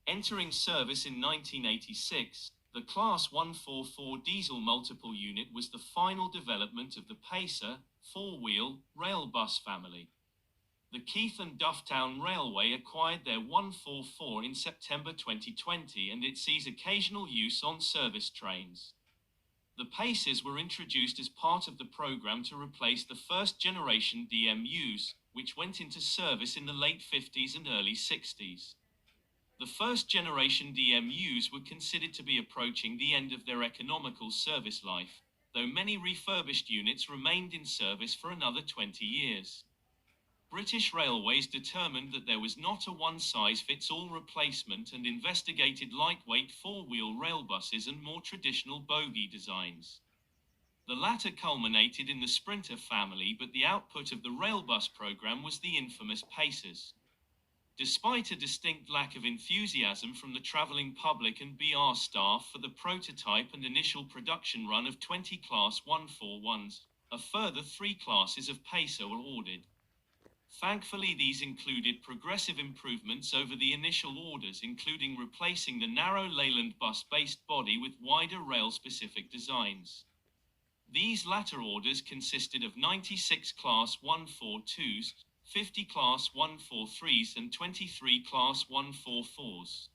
Entering service in 1986, the Class 144 diesel multiple unit was the final development of the Pacer, four-wheel, rail bus family. The Keith and Dufftown Railway acquired their 144 in September 2020 and it sees occasional use on service trains. The Pacers were introduced as part of the program to replace the first generation DMUs, which went into service in the late 50s and early 60s. The first generation DMUs were considered to be approaching the end of their economical service life, though many refurbished units remained in service for another 20 years. British Railways determined that there was not a one-size-fits-all replacement and investigated lightweight four-wheel rail buses and more traditional bogie designs. The latter culminated in the Sprinter family, but the output of the railbus program was the infamous Pacers. Despite a distinct lack of enthusiasm from the travelling public and BR staff for the prototype and initial production run of 20 Class 141s, a further 3 classes of Pacer were ordered. Thankfully, these included progressive improvements over the initial orders, including replacing the narrow Leyland bus-based body with wider rail-specific designs. These latter orders consisted of 96 Class 142s, 50 Class 143s and 23 Class 144s.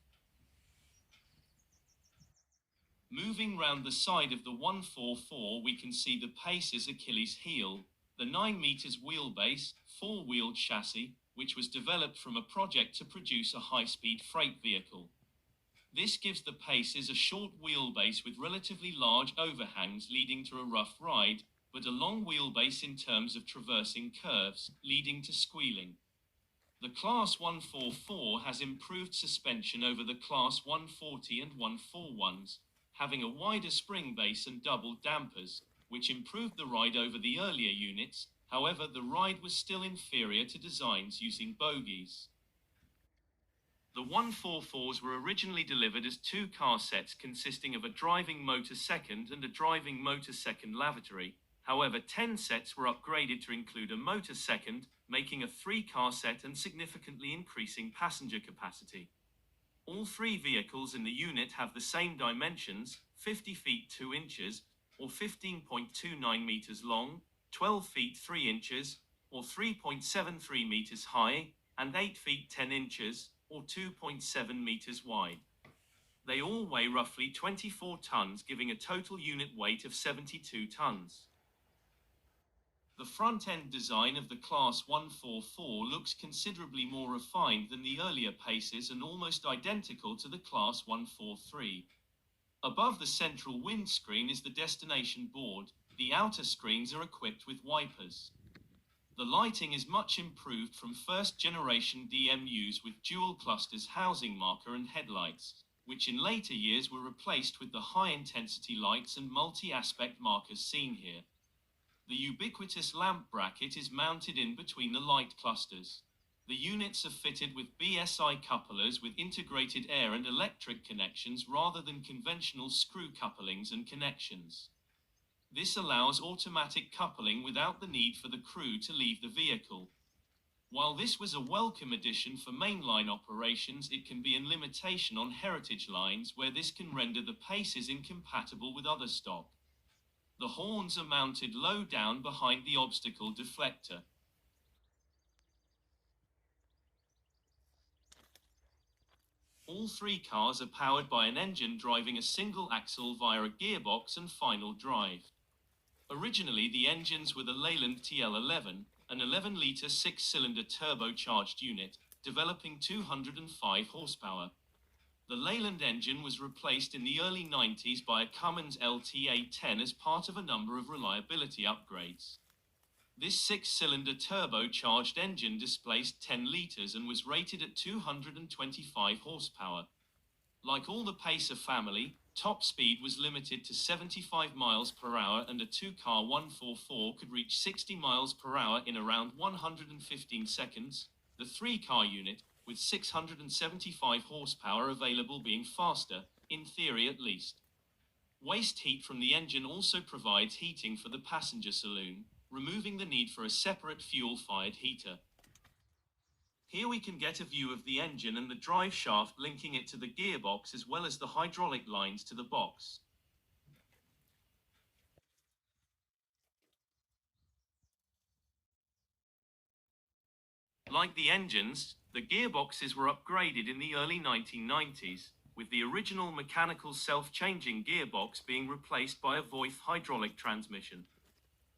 Moving round the side of the 144, we can see the Pacer's Achilles heel, the 9 meters wheelbase, four-wheeled chassis, which was developed from a project to produce a high-speed freight vehicle. This gives the Pacers a short wheelbase with relatively large overhangs leading to a rough ride, but a long wheelbase in terms of traversing curves, leading to squealing. The Class 144 has improved suspension over the Class 140 and 141s, having a wider spring base and double dampers, which improved the ride over the earlier units. However, the ride was still inferior to designs using bogies. The 144s were originally delivered as 2 car sets consisting of a driving motor second and a driving motor second lavatory. However, 10 sets were upgraded to include a motor second, making a 3 car set and significantly increasing passenger capacity. All 3 vehicles in the unit have the same dimensions, 50 feet 2 inches, or 15.29 meters long, 12 feet 3 inches, or 3.73 meters high, and 8 feet 10 inches, or 2.7 meters wide. They all weigh roughly 24 tons, giving a total unit weight of 72 tons. The front-end design of the Class 144 looks considerably more refined than the earlier Pacers and almost identical to the Class 143. Above the central windscreen is the destination board. The outer screens are equipped with wipers. The lighting is much improved from first-generation DMUs with dual clusters housing marker and headlights, which in later years were replaced with the high-intensity lights and multi-aspect markers seen here. The ubiquitous lamp bracket is mounted in between the light clusters. The units are fitted with BSI couplers with integrated air and electric connections rather than conventional screw couplings and connections. This allows automatic coupling without the need for the crew to leave the vehicle. While this was a welcome addition for mainline operations, it can be a limitation on heritage lines where this can render the Pacers incompatible with other stock. The horns are mounted low down behind the obstacle deflector. All 3 cars are powered by an engine driving a single axle via a gearbox and final drive. Originally, the engines were the Leyland TL11, an 11-litre 6-cylinder turbocharged unit, developing 205 horsepower. The Leyland engine was replaced in the early 90s by a Cummins LTA10 as part of a number of reliability upgrades. This 6-cylinder turbocharged engine displaced 10 litres and was rated at 225 horsepower. Like all the Pacer family, top speed was limited to 75 miles per hour and a 2-car 144 could reach 60 miles per hour in around 115 seconds. The 3-car unit, with 675 horsepower available, being faster, in theory at least. Waste heat from the engine also provides heating for the passenger saloon, removing the need for a separate fuel-fired heater. Here we can get a view of the engine and the drive shaft linking it to the gearbox as well as the hydraulic lines to the box. Like the engines, the gearboxes were upgraded in the early 1990s, with the original mechanical self-changing gearbox being replaced by a Voith hydraulic transmission.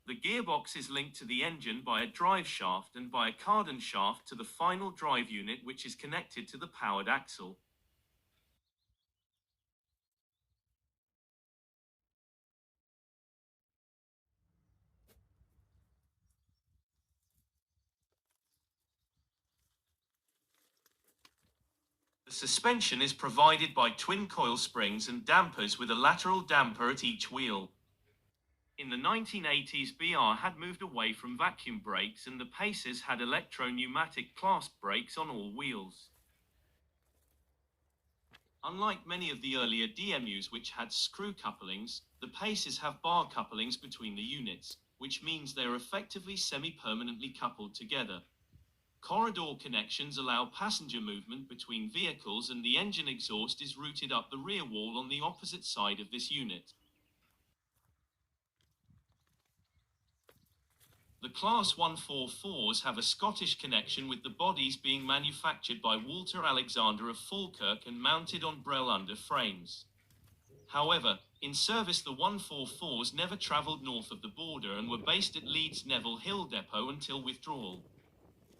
The gearbox is linked to the engine by a drive shaft and by a cardan shaft to the final drive unit, which is connected to the powered axle. The suspension is provided by twin coil springs and dampers with a lateral damper at each wheel. In the 1980s, BR had moved away from vacuum brakes and the Pacers had electro-pneumatic clasp brakes on all wheels. Unlike many of the earlier DMUs which had screw couplings, the Pacers have bar couplings between the units, which means they are effectively semi-permanently coupled together. Corridor connections allow passenger movement between vehicles and the engine exhaust is routed up the rear wall on the opposite side of this unit. The Class 144s have a Scottish connection, with the bodies being manufactured by Walter Alexander of Falkirk and mounted on Brell under frames. However, in service the 144s never travelled north of the border and were based at Leeds Neville Hill Depot until withdrawal.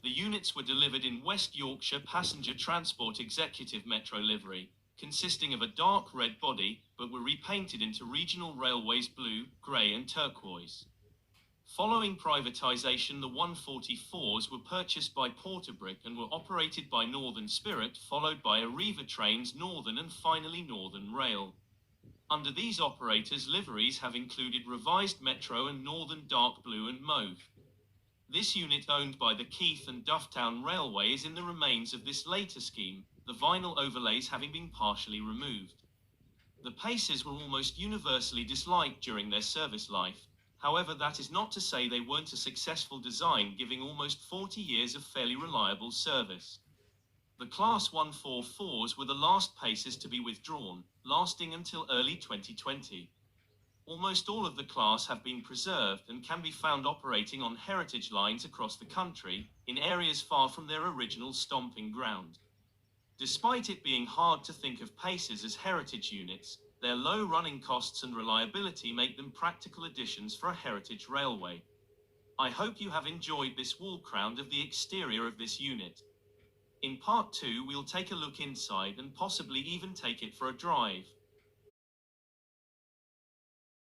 The units were delivered in West Yorkshire Passenger Transport Executive Metro livery, consisting of a dark red body, but were repainted into Regional Railways blue, grey and turquoise. Following privatisation, the 144s were purchased by Porterbrick and were operated by Northern Spirit, followed by Arriva Trains Northern and finally Northern Rail. Under these operators, liveries have included revised Metro and Northern dark blue and mauve. This unit, owned by the Keith and Dufftown Railway, is in the remains of this later scheme, the vinyl overlays having been partially removed. The Pacers were almost universally disliked during their service life. However, that is not to say they weren't a successful design, giving almost 40 years of fairly reliable service. The Class 144s were the last Pacers to be withdrawn, lasting until early 2020. Almost all of the class have been preserved and can be found operating on heritage lines across the country, in areas far from their original stomping ground. Despite it being hard to think of Pacers as heritage units, their low running costs and reliability make them practical additions for a heritage railway. I hope you have enjoyed this walkaround of the exterior of this unit. In part 2 we'll take a look inside and possibly even take it for a drive.